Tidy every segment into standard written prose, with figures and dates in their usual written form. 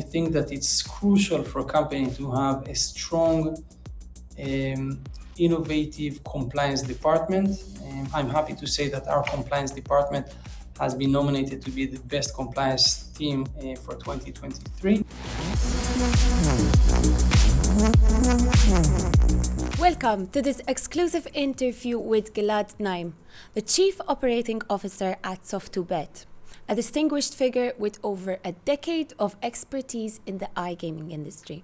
think that it's crucial for a company to have a strong, innovative compliance department. I'm happy to say that our compliance department has been nominated to be the best compliance team for 2023. Welcome to this exclusive interview with Gilad Naim, the Chief Operating Officer at Soft2Bet, a distinguished figure with over a decade of expertise in the iGaming industry.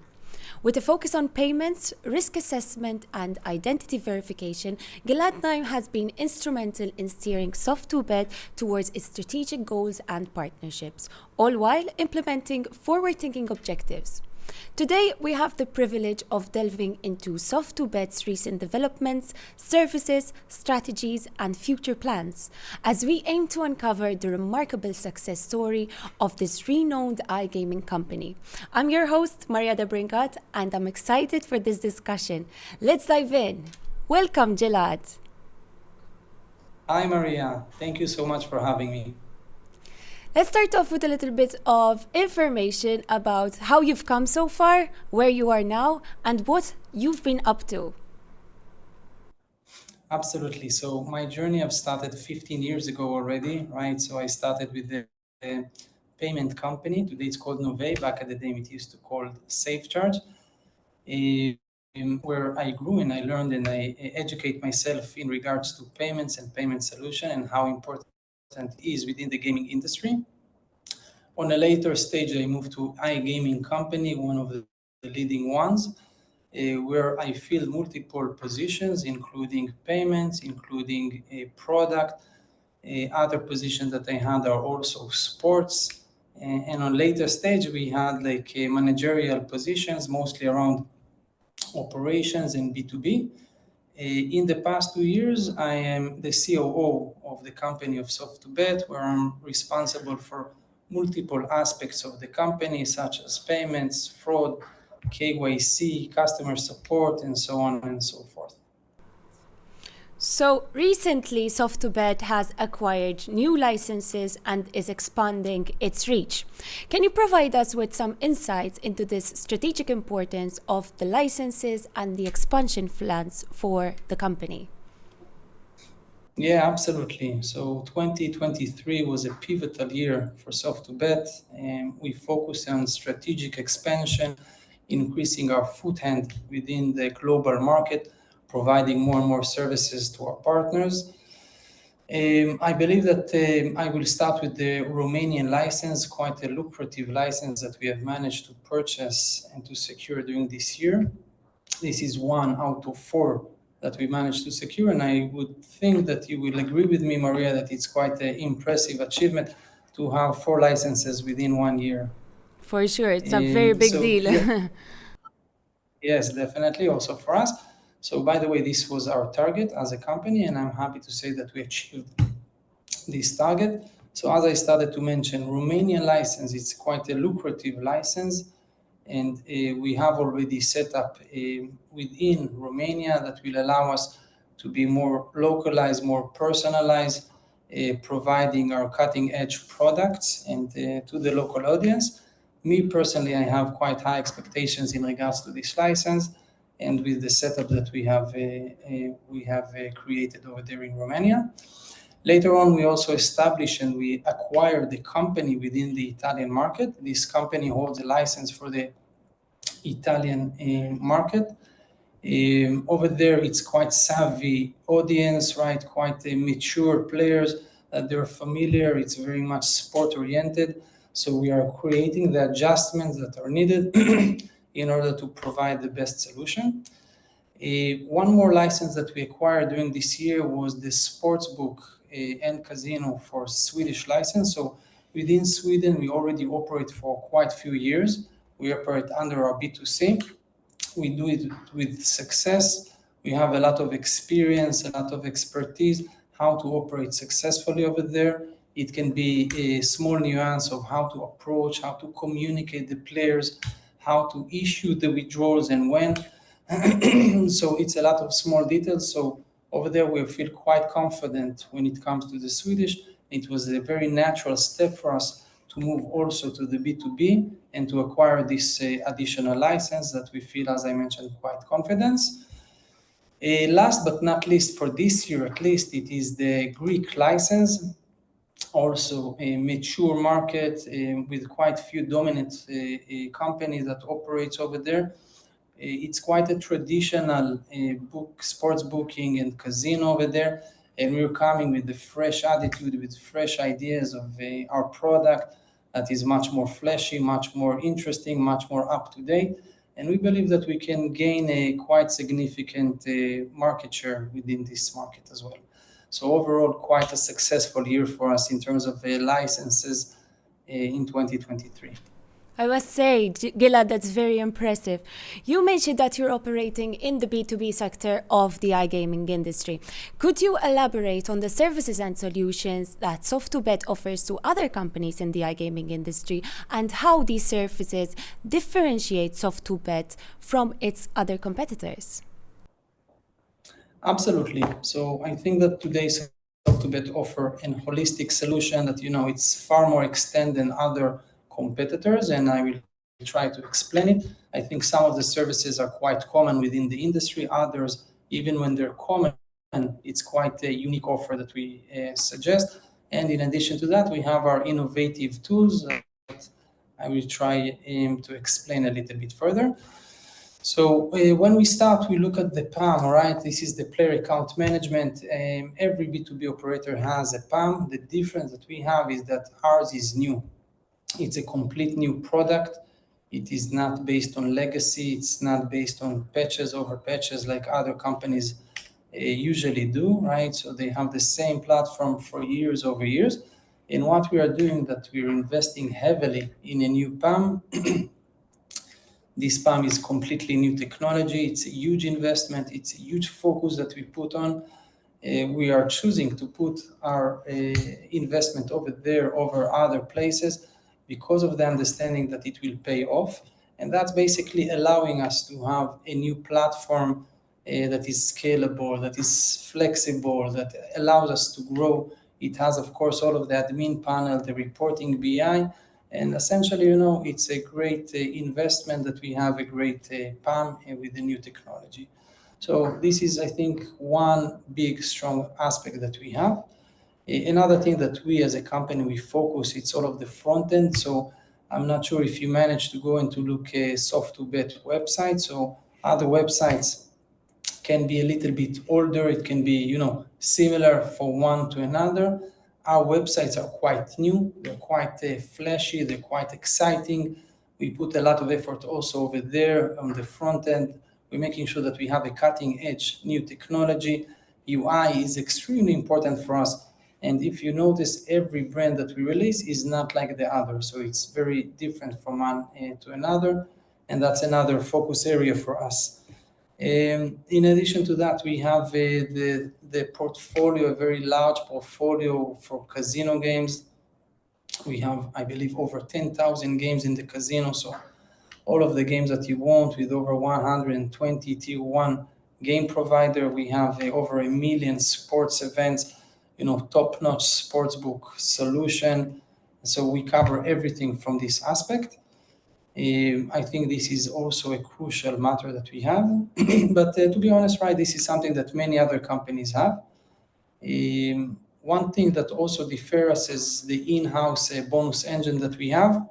With a focus on payments, risk assessment, and identity verification, Gilad Naim has been instrumental in steering Soft2Bet towards its strategic goals and partnerships, all while implementing forward-thinking objectives. Today, we have the privilege of delving into Soft2Bet's recent developments, services, strategies, and future plans, as we aim to uncover the remarkable success story of this renowned iGaming company. I'm your host, Maria de Bringat, and I'm excited for this discussion. Let's dive in. Welcome, Gilad. Hi, Maria. Thank you so much for having me. Let's start off with a little bit of information about how you've come so far, where you are now, and what you've been up to. Absolutely. So my journey I've started 15 years ago already, right? So I started with the payment company. Today it's called Unveils. Back at the day it used to call SafeCharge, where I grew and I learned and I educate myself in regards to payments and payment solution and how important is within the gaming industry. On a later stage, I moved to iGaming company, one of the leading ones, where I fill multiple positions, including payments, including a product. Other positions that I had are also sports. And on later stage, we had like managerial positions, mostly around operations and B2B. In the past 2 years, I am the COO of the company of Soft2Bet, where I'm responsible for multiple aspects of the company, such as payments, fraud, KYC, customer support, and so on and so forth. So recently, Soft2Bet has acquired new licenses and is expanding its reach. Can you provide us with some insights into this strategic importance of the licenses and the expansion plans for the company? Yeah, absolutely. So 2023 was a pivotal year for Soft2Bet, and we focused on strategic expansion, increasing our foothold within the global market, providing more and more services to our partners. I believe that I will start with the Romanian license, quite a lucrative license that we have managed to purchase and to secure during this year. This is 1 out of 4 that we managed to secure, and I would think that you will agree with me, Maria, that it's quite an impressive achievement to have 4 licenses within 1 year. For sure, it's a very big deal. Yeah. Yes, definitely, also for us. So by the way, this was our target as a company, and I'm happy to say that we achieved this target. So as I started to mention, Romanian license, it's quite a lucrative license, and we have already set up within Romania that will allow us to be more localized, more personalized, providing our cutting-edge products and to the local audience. Me personally, I have quite high expectations in regards to this license and with the setup that we have created over there in Romania. Later on, we also established and we acquired the company within the Italian market. This company holds a license for the Italian market. Over there, it's quite savvy audience, right? Quite mature players that they're familiar. It's very much sport oriented. So we are creating the adjustments that are needed in order to provide the best solution. One more license that we acquired during this year was the sportsbook and casino for Swedish license. So within Sweden, we already operate for quite a few years. We operate under our B2C. We do it with success. We have a lot of experience, a lot of expertise, how to operate successfully over there. It can be a small nuance of how to approach, how to communicate the players, how to issue the withdrawals and when. So it's a lot of small details. So over there, we feel quite confident when it comes to the Swedish. It was a very natural step for us to move also to the B2B and to acquire this additional license that we feel, as I mentioned, quite confident. Last but not least, for this year at least, it is the Greek license, also a mature market with quite few dominant companies that operates over there. It's quite a traditional sports booking and casino over there, and we're coming with a fresh attitude, with fresh ideas of our product that is much more flashy, much more interesting, much more up to date. And we believe that we can gain a quite significant market share within this market as well. So overall, quite a successful year for us in terms of licenses in 2023. I must say, Gilad, that's very impressive. You mentioned that you're operating in the B2B sector of the iGaming industry. Could you elaborate on the services and solutions that Soft2Bet offers to other companies in the iGaming industry and how these services differentiate Soft2Bet from its other competitors? Absolutely. So I think that today's Soft2Bet offer a holistic solution that, it's far more extended than other competitors, and I will try to explain it. I think some of the services are quite common within the industry. Others, even when they're common, it's quite a unique offer that we suggest. And in addition to that, we have our innovative tools that I will try to explain a little bit further. So when we start, we look at the PAM, right? This is the player account management. Every B2B operator has a PAM. The difference that we have is that ours is new. It's a complete new product. It is not based on legacy. It's not based on patches over patches like other companies usually do, right? So they have the same platform for years over years. And what we are doing that we're investing heavily in a new PAM. This PAM is completely new technology. It's a huge investment. It's a huge focus that we put on. We are choosing to put our investment over there over other places because of the understanding that it will pay off. And that's basically allowing us to have a new platform that is scalable, that is flexible, that allows us to grow. It has, of course, all of the admin panel, the reporting BI, and essentially, it's a great investment that we have a great PAM with the new technology. So this is, I think, one big, strong aspect that we have. Another thing that we as a company, we focus, it's all of the front end. So I'm not sure if you managed to go and to look at Soft2Bet website. So other websites can be a little bit older. It can be, similar for one to another. Our websites are quite new. They're quite flashy. They're quite exciting. We put a lot of effort also over there on the front end. We're making sure that we have a cutting edge new technology. UI is extremely important for us. And if you notice, every brand that we release is not like the other. So it's very different from one to another. And that's another focus area for us. In addition to that, we have the portfolio, a very large portfolio for casino games. We have, I believe, over 10,000 games in the casino. So all of the games that you want with over 120 tier 1 game provider. We have over 1 million sports events, top-notch sportsbook solution. So we cover everything from this aspect. I think this is also a crucial matter that we have. But to be honest, right, this is something that many other companies have. One thing that also differs us is the in-house bonus engine that we have.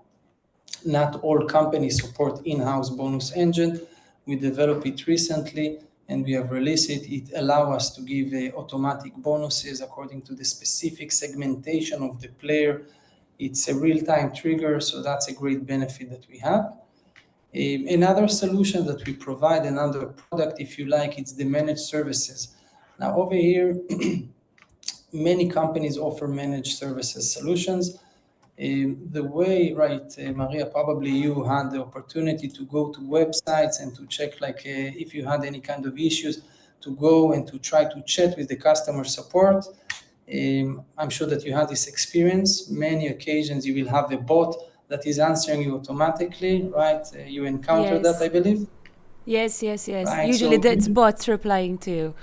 Not all companies support in-house bonus engine. We developed it recently and we have released it. It allows us to give automatic bonuses according to the specific segmentation of the player. It's a real-time trigger, so that's a great benefit that we have. Another solution that we provide, another product, if you like, it's the managed services. Now over here, many companies offer managed services solutions. The way, right, Maria, probably you had the opportunity to go to websites and to check if you had any kind of issues, to go and to try to chat with the customer support. I'm sure that you had this experience. Many occasions you will have a bot that is answering you automatically, right? You encounter that, I believe? Yes. Right? Usually that's bots replying to you.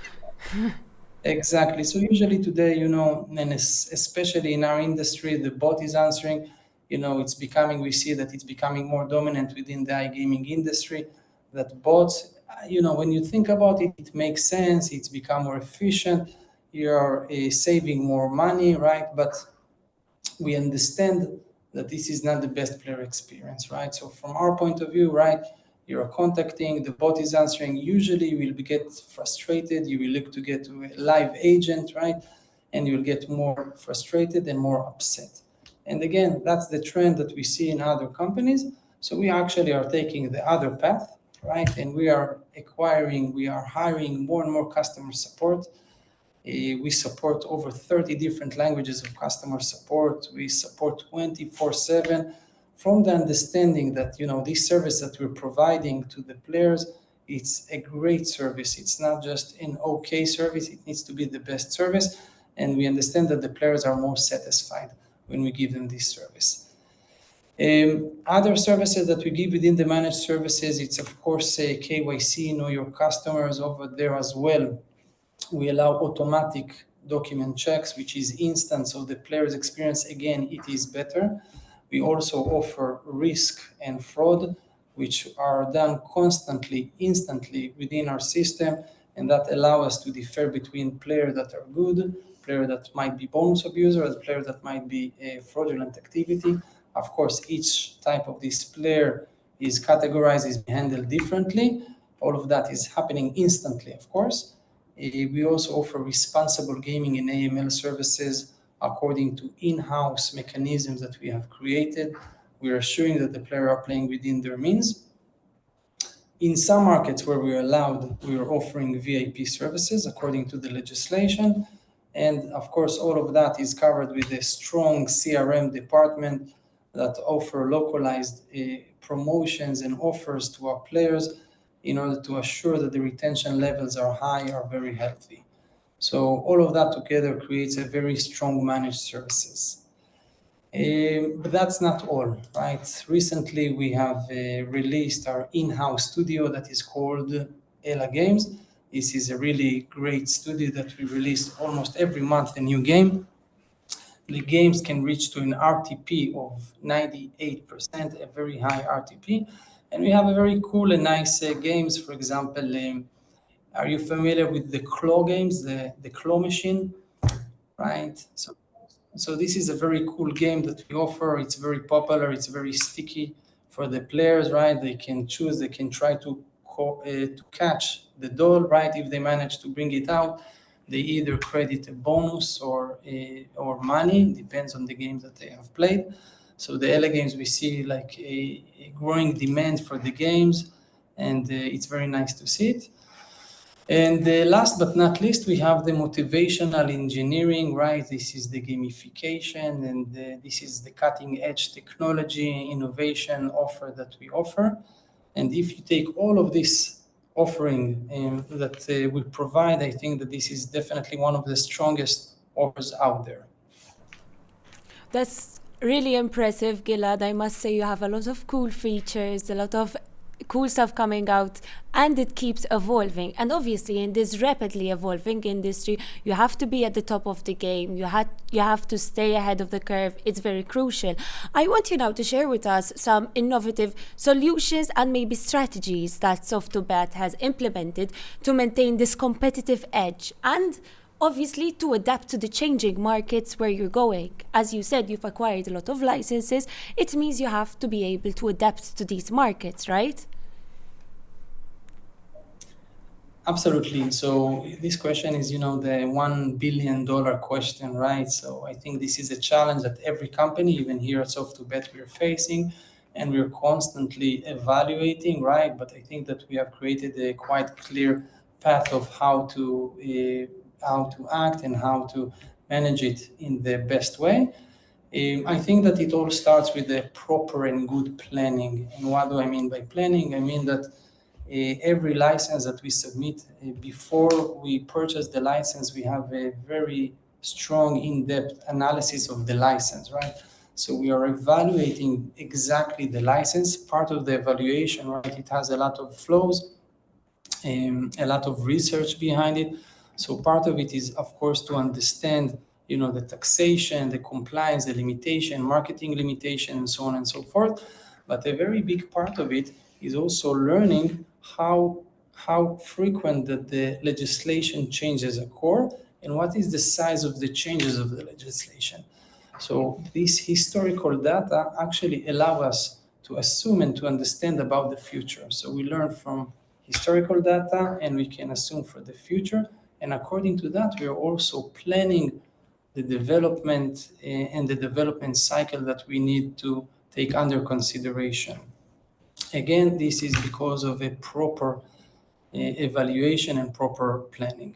Exactly. So usually today, and especially in our industry, the bot is answering. it's becoming, we see that it's becoming more dominant within the iGaming industry, that bots, when you think about it, it makes sense, it's become more efficient, you're saving more money, right? But we understand that this is not the best player experience, right? So from our point of view, right, you're contacting, the bot is answering, usually you will get frustrated, you will look to get to a live agent, right? And you'll get more frustrated and more upset. And again, that's the trend that we see in other companies. So we actually are taking the other path, right? And we are hiring more and more customer support. We support over 30 different languages of customer support. We support 24/7 from the understanding that, this service that we're providing to the players, it's a great service. It's not just an okay service, it needs to be the best service. And we understand that the players are more satisfied when we give them this service. Other services that we give within the managed services, it's of course KYC, know your customers over there as well. We allow automatic document checks, which is instant, so the player's experience, again, it is better. We also offer risk and fraud, which are done constantly, instantly within our system, and that allow us to differ between players that are good, player that might be bonus abuser, and player that might be a fraudulent activity. Of course, each type of this player is categorized, is handled differently. All of that is happening instantly, of course. We also offer responsible gaming and AML services according to in-house mechanisms that we have created. We are assuring that the players are playing within their means. In some markets where we're allowed, we are offering VIP services according to the legislation. And of course, all of that is covered with a strong CRM department that offer localized promotions and offers to our players in order to assure that the retention levels are high, are very healthy. So all of that together creates a very strong managed services. But that's not all, right? Recently, we have released our in-house studio that is called Ella Games. This is a really great studio that we release almost every month, a new game. The games can reach to an RTP of 98%, a very high RTP. And we have a very cool and nice games. For example, are you familiar with the claw games, the claw machine, right? So this is a very cool game that we offer. It's very popular. It's very sticky for the players, right? They can choose. They can try to catch the doll, right? If they manage to bring it out, they either credit a bonus or money, depends on the games that they have played. So the Ella games, we see like a growing demand for the games, and it's very nice to see it. And last but not least, we have the motivational engineering, right? This is the gamification, and this is the cutting edge technology innovation offer that we offer. And if you take all of this offering that we provide, I think that this is definitely one of the strongest offers out there. That's really impressive, Gilad. I must say you have a lot of cool features, a lot of cool stuff coming out, and it keeps evolving. And obviously in this rapidly evolving industry, you have to be at the top of the game. You have to stay ahead of the curve. It's very crucial. I want you now to share with us some innovative solutions and maybe strategies that Soft2Bet has implemented to maintain this competitive edge and obviously to adapt to the changing markets where you're going. As you said, you've acquired a lot of licenses. It means you have to be able to adapt to these markets, right? Absolutely. So this question is, the $1 billion question, right? So I think this is a challenge that every company, even here at Soft2Bet, we're facing, and we're constantly evaluating, right? But I think that we have created a quite clear path of how to act and how to manage it in the best way. I think that it all starts with a proper and good planning. And what do I mean by planning? I mean that every license that we submit, before we purchase the license, we have a very strong in-depth analysis of the license, right? So we are evaluating exactly the license. Part of the evaluation, right, it has a lot of flows, a lot of research behind it. So part of it is, of course, to understand the taxation, the compliance, the limitation, marketing limitation, and so on and so forth. But a very big part of it is also learning how frequent the legislation changes occur and what is the size of the changes of the legislation. So this historical data actually allow us to assume and to understand about the future. So we learn from historical data and we can assume for the future. And according to that, we are also planning the development and the development cycle that we need to take under consideration. Again, this is because of a proper evaluation and proper planning.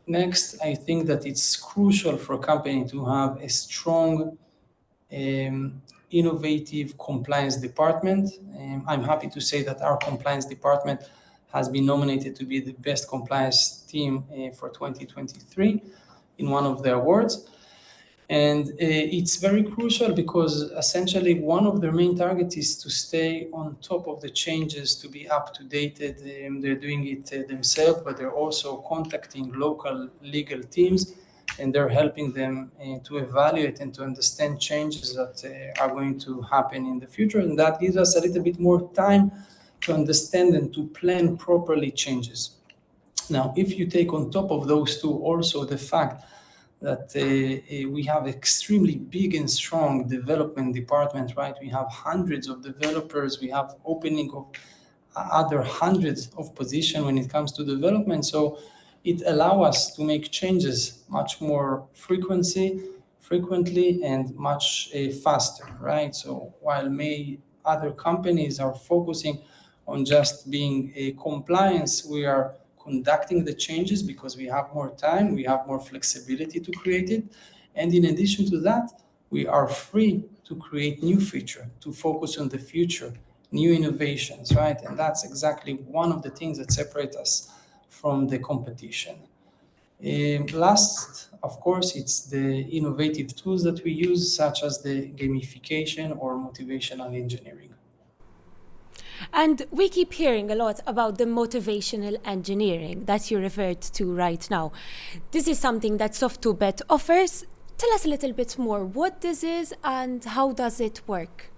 Next, I think that it's crucial for a company to have a strong, innovative compliance department. I'm happy to say that our compliance department has been nominated to be the best compliance team for 2023 in one of the awards. And it's very crucial because essentially one of their main targets is to stay on top of the changes, to be up to date. They're doing it themselves, but they're also contacting local legal teams and they're helping them to evaluate and to understand changes that are going to happen in the future. And that gives us a little bit more time to understand and to plan properly changes. Now, if you take on top of those two also the fact that we have extremely big and strong development department, right? We have hundreds of developers. We have opening of other hundreds of positions when it comes to development. So it allows us to make changes much more frequently and much faster, right? So while other companies are focusing on just being a compliance, we are conducting the changes because we have more time, we have more flexibility to create it. And in addition to that, we are free to create new feature, to focus on the future, new innovations, right? And that's exactly one of the things that separate us from the competition. Last, of course, it's the innovative tools that we use, such as the gamification or motivational engineering. And we keep hearing a lot about the motivational engineering that you referred to right now. This is something that Soft2Bet offers. Tell us a little bit more what this is and how does it work?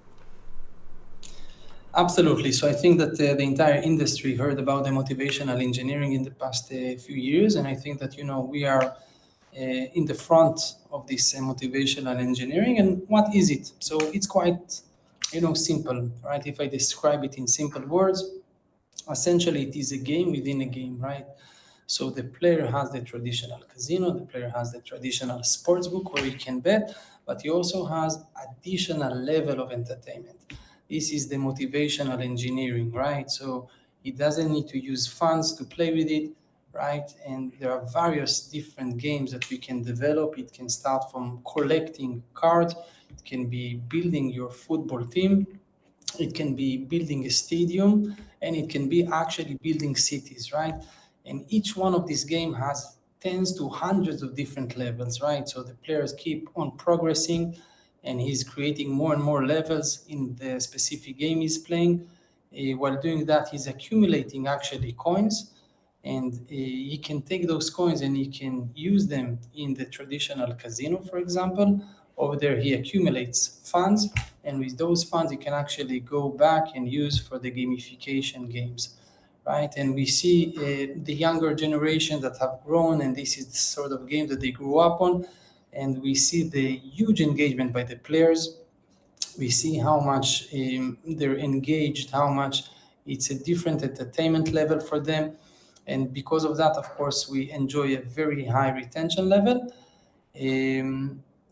Absolutely. So I think that the entire industry heard about the motivational engineering in the past few years. And I think that, we are in the front of this motivational engineering. And what is it? So it's quite simple, right? If I describe it in simple words, essentially it is a game within a game, right? So the player has the traditional casino, the player has the traditional sports book where he can bet, but he also has additional level of entertainment. This is the motivational engineering, right? So he doesn't need to use funds to play with it, right? And there are various different games that we can develop. It can start from collecting cards. It can be building your football team. It can be building a stadium, and it can be actually building cities, right? And each one of these games has tens to hundreds of different levels, right? So the players keep on progressing, and he's creating more and more levels in the specific game he's playing. While doing that, he's accumulating actually coins, and he can take those coins and he can use them in the traditional casino, for example. Over there, he accumulates funds, and with those funds, he can actually go back and use for the gamification games, right? And we see the younger generation that have grown, and this is the sort of game that they grew up on, and we see the huge engagement by the players. We see how much they're engaged, how much it's a different entertainment level for them. And because of that, of course, we enjoy a very high retention level.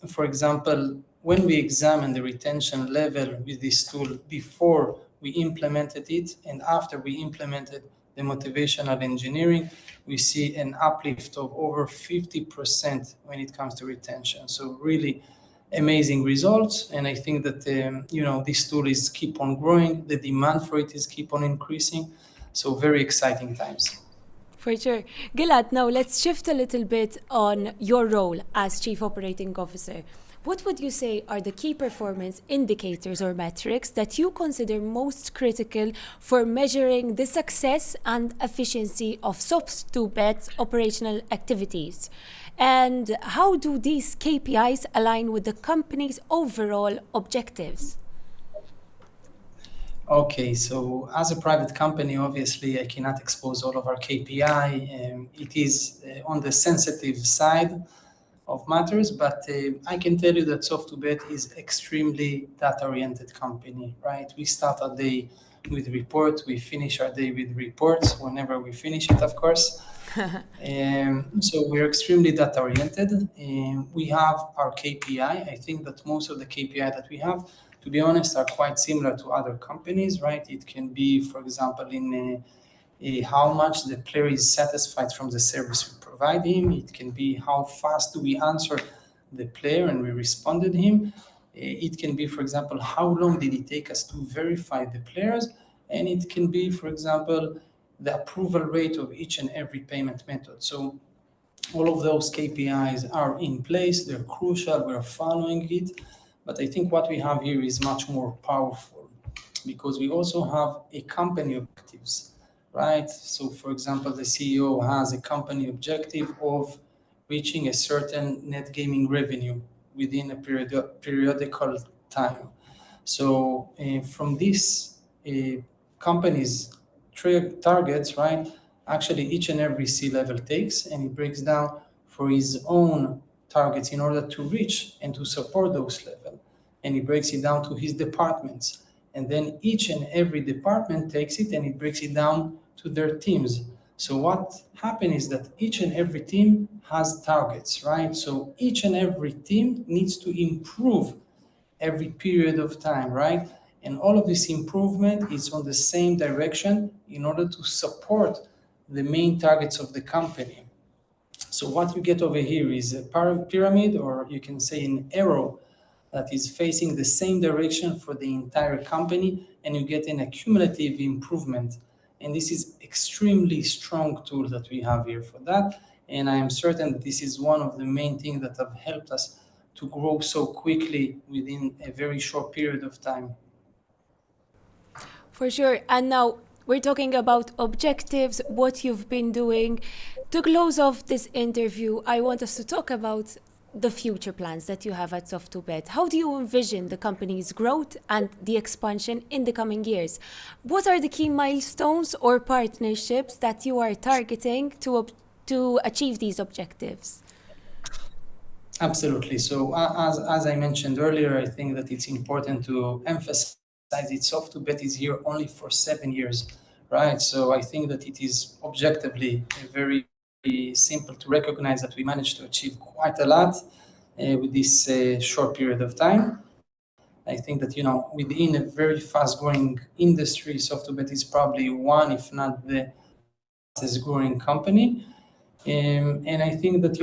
For example, when we examine the retention level with this tool before we implemented it and after we implemented the motivational engineering, we see an uplift of over 50% when it comes to retention. So really amazing results. And I think that, this tool is keep on growing. The demand for it is keep on increasing. So very exciting times. For sure. Gilad, now let's shift a little bit on your role as Chief Operating Officer. What would you say are the key performance indicators or metrics that you consider most critical for measuring the success and efficiency of Soft2Bet's operational activities? And how do these KPIs align with the company's overall objectives? Okay, so as a private company, obviously I cannot expose all of our KPI. It is on the sensitive side of matters, but I can tell you that Soft2Bet is extremely data-oriented company, right? We start our day with reports, we finish our day with reports whenever we finish it, of course. So we're extremely data-oriented. We have our KPI. I think that most of the KPI that we have, to be honest, are quite similar to other companies, right? It can be, for example, in how much the player is satisfied from the service we provide him. It can be how fast do we answer the player and we responded him. It can be, for example, how long did it take us to verify the players. And it can be, for example, the approval rate of each and every payment method. So all of those KPIs are in place, they're crucial, we're following it. But I think what we have here is much more powerful because we also have a company objectives, right? So for example, the CEO has a company objective of reaching a certain net gaming revenue within a periodical time. So from this company's targets, right, actually each and every C-level takes and it breaks down for his own targets in order to reach and to support those levels. And he breaks it down to his departments. And then each and every department takes it and it breaks it down to their teams. So what happens is that each and every team has targets, right? So each and every team needs to improve every period of time, right? And all of this improvement is on the same direction in order to support the main targets of the company. So what you get over here is a pyramid, or you can say an arrow that is facing the same direction for the entire company, and you get an accumulative improvement. And this is extremely strong tool that we have here for that. And I am certain that this is one of the main things that have helped us to grow so quickly within a very short period of time. For sure. And now we're talking about objectives, what you've been doing. To close off this interview, I want us to talk about the future plans that you have at Soft2Bet. How do you envision the company's growth and the expansion in the coming years? What are the key milestones or partnerships that you are targeting to achieve these objectives? Absolutely. So as I mentioned earlier, I think that it's important to emphasize that Soft2Bet is here only for 7 years, right? So I think that it is objectively very simple to recognize that we managed to achieve quite a lot with this short period of time. I think that, within a very fast-growing industry, Soft2Bet is probably one, if not the fastest growing company. And I think that,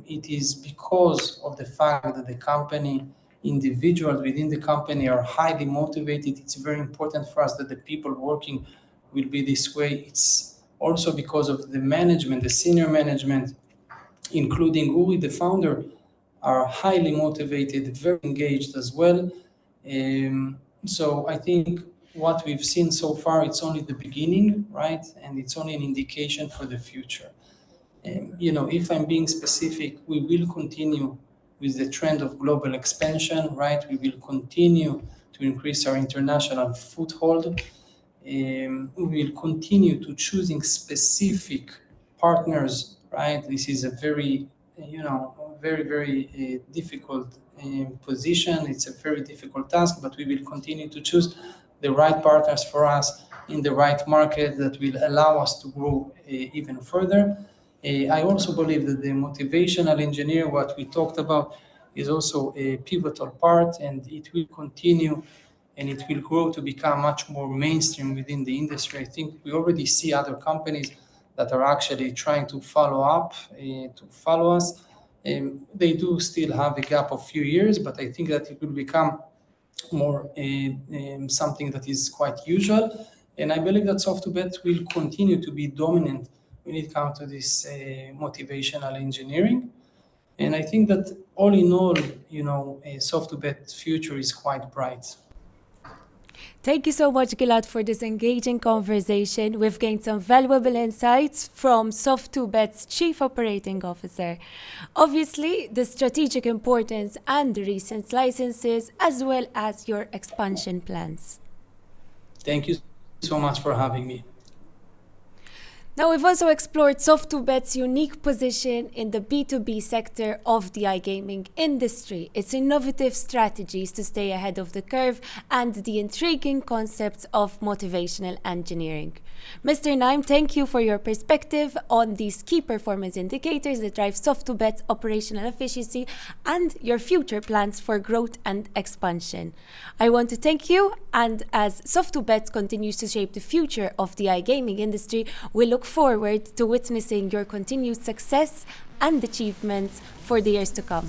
it is because of the fact that the company, individuals within the company are highly motivated. It's very important for us that the people working will be this way. It's also because of the management, the senior management, including Uri, the founder, are highly motivated, very engaged as well. So I think what we've seen so far, it's only the beginning, right? And it's only an indication for the future. If I'm being specific, we will continue with the trend of global expansion, right? We will continue to increase our international foothold. We will continue to choosing specific partners, right? This is a very, very difficult position. It's a very difficult task, but we will continue to choose the right partners for us in the right market that will allow us to grow even further. I also believe that the motivational engineer, what we talked about, is also a pivotal part, and it will continue and it will grow to become much more mainstream within the industry. I think we already see other companies that are actually trying to follow us. They do still have a gap of few years, but I think that it will become more something that is quite usual. And I believe that Soft2Bet will continue to be dominant when it comes to this motivational engineering. And I think that all in all, Soft2Bet future is quite bright. Thank you so much, Gilad, for this engaging conversation. We've gained some valuable insights from Soft2Bet's Chief Operating Officer. Obviously, the strategic importance and the recent licenses, as well as your expansion plans. Thank you so much for having me. Now, we've also explored Soft2Bet's unique position in the B2B sector of the iGaming industry, its innovative strategies to stay ahead of the curve, and the intriguing concepts of motivational engineering. Mr. Naim, thank you for your perspective on these key performance indicators that drive Soft2Bet's operational efficiency and your future plans for growth and expansion. I want to thank you, and as Soft2Bet continues to shape the future of the iGaming industry, we look forward to witnessing your continued success and achievements for the years to come.